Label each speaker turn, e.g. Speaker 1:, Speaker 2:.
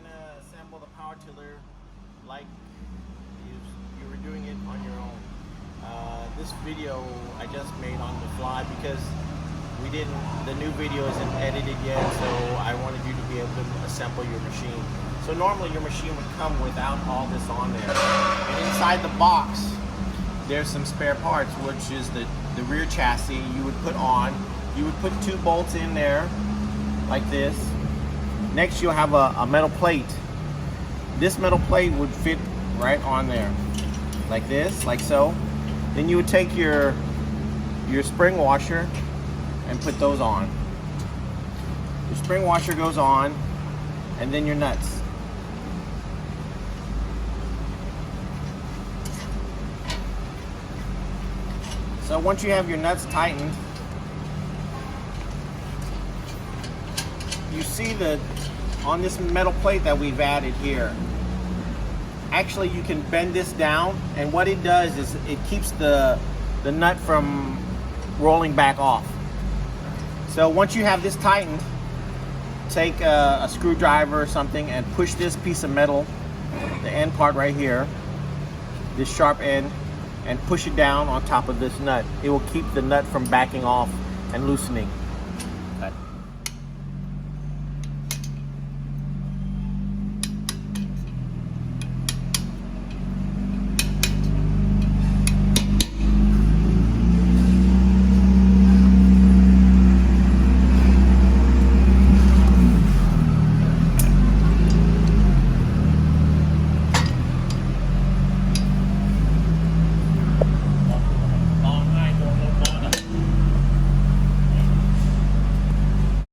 Speaker 1: gonna assemble the power tiller like you were doing it on your own. This video I just made on the fly because the new video isn't edited yet, so I wanted you to be able to assemble your machine. So normally your machine would come without all this on there. And inside the box, there's some spare parts, which is the rear chassis you would put on. You would put 2 bolts in there, like this. Next you'll have a metal plate. This metal plate would fit right on there, like this, like so. Then you would take your spring washer and put those on. Your spring washer goes on, and then your nuts. So once you have your nuts tightened, you see on this metal plate that we've added here, actually you can bend this down, and what it does is it keeps the nut from rolling back off. So once you have this tightened, take a screwdriver or something and push this piece of metal, the end part right here, this sharp end, and push it down on top of this nut. It will keep the nut from backing off and loosening.